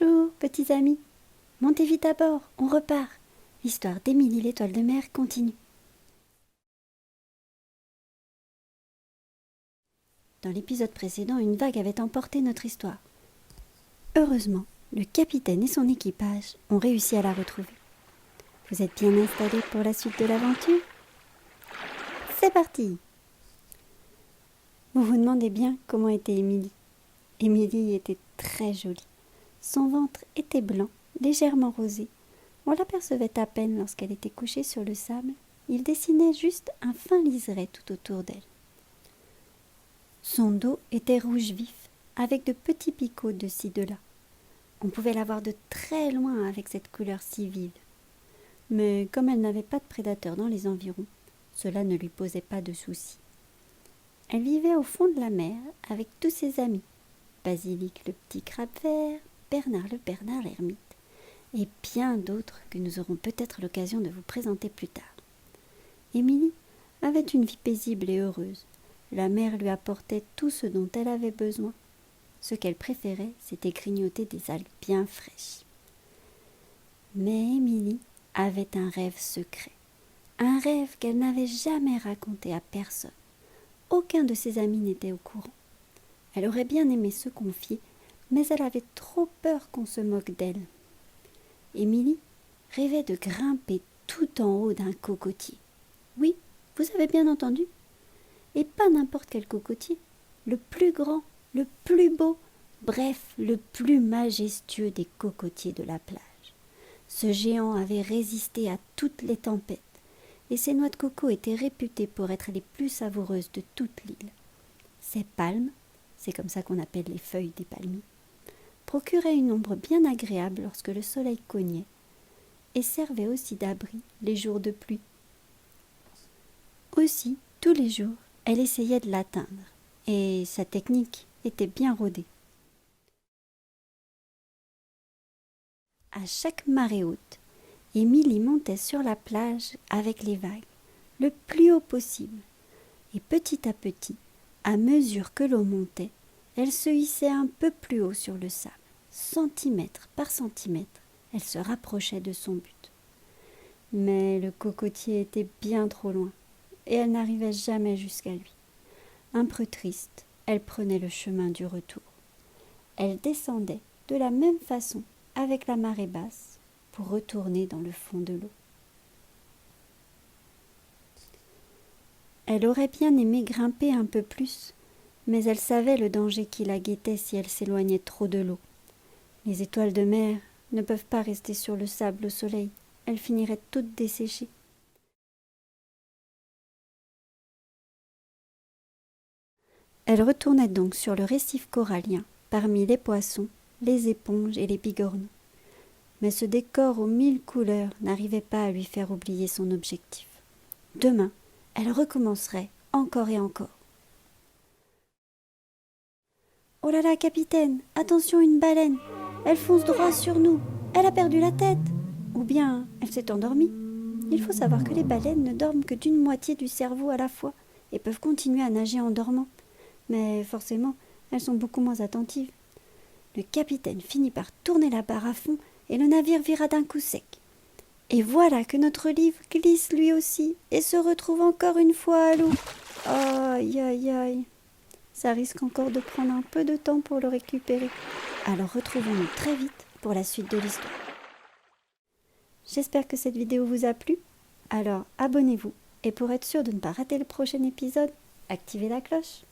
Bonjour, petits amis. Montez vite à bord, on repart. L'histoire d'Émilie l'étoile de mer continue. Dans l'épisode précédent, une vague avait emporté notre histoire. Heureusement, le capitaine et son équipage ont réussi à la retrouver. Vous êtes bien installés pour la suite de l'aventure? C'est parti! Vous vous demandez bien comment était Émilie. Émilie était très jolie. Son ventre était blanc, légèrement rosé. On l'apercevait à peine lorsqu'elle était couchée sur le sable. Il dessinait juste un fin liseré tout autour d'elle. Son dos était rouge vif, avec de petits picots de ci de là. On pouvait la voir de très loin avec cette couleur si vive. Mais comme elle n'avait pas de prédateurs dans les environs, cela ne lui posait pas de soucis. Elle vivait au fond de la mer avec tous ses amis. Basilic le petit crabe vert, Bernard le bernard l'ermite, et bien d'autres que nous aurons peut-être l'occasion de vous présenter plus tard. Émilie avait une vie paisible et heureuse. La mer lui apportait tout ce dont elle avait besoin. Ce qu'elle préférait, c'était grignoter des algues bien fraîches. Mais Émilie avait un rêve secret, un rêve qu'elle n'avait jamais raconté à personne. Aucun de ses amis n'était au courant. Elle aurait bien aimé se confier, mais elle avait trop peur qu'on se moque d'elle. Émilie rêvait de grimper tout en haut d'un cocotier. Oui, vous avez bien entendu. Et pas n'importe quel cocotier, le plus grand, le plus beau, bref, le plus majestueux des cocotiers de la plage. Ce géant avait résisté à toutes les tempêtes, et ses noix de coco étaient réputées pour être les plus savoureuses de toute l'île. Ses palmes, c'est comme ça qu'on appelle les feuilles des palmiers, procuraient une ombre bien agréable lorsque le soleil cognait, et servaient aussi d'abri les jours de pluie. Aussi, tous les jours, elle essayait de l'atteindre, et sa technique était bien rodée. À chaque marée haute, Émilie montait sur la plage avec les vagues, le plus haut possible, et petit à petit, à mesure que l'eau montait, elle se hissait un peu plus haut sur le sable. Centimètre par centimètre, elle se rapprochait de son but. Mais le cocotier était bien trop loin, et elle n'arrivait jamais jusqu'à lui. Un peu triste, elle prenait le chemin du retour. Elle descendait de la même façon avec la marée basse pour retourner dans le fond de l'eau. Elle aurait bien aimé grimper un peu plus, mais elle savait le danger qui la guettait si elle s'éloignait trop de l'eau. Les étoiles de mer ne peuvent pas rester sur le sable au soleil, elles finiraient toutes desséchées. Elle retournait donc sur le récif corallien, parmi les poissons, les éponges et les bigorneaux. Mais ce décor aux 1000 couleurs n'arrivait pas à lui faire oublier son objectif. Demain, elle recommencerait encore et encore. « Oh là là, capitaine, attention, une baleine! Elle fonce droit sur nous! Elle a perdu la tête! Ou bien, elle s'est endormie. Il faut savoir que les baleines ne dorment que d'une moitié du cerveau à la fois et peuvent continuer à nager en dormant. Mais forcément, elles sont beaucoup moins attentives. Le capitaine finit par tourner la barre à fond et le navire vira d'un coup sec. Et voilà que notre livre glisse lui aussi et se retrouve encore une fois à l'eau. Aïe, aïe, aïe. Ça risque encore de prendre un peu de temps pour le récupérer. Alors retrouvons-nous très vite pour la suite de l'histoire. J'espère que cette vidéo vous a plu. Alors abonnez-vous et pour être sûr de ne pas rater le prochain épisode, activez la cloche.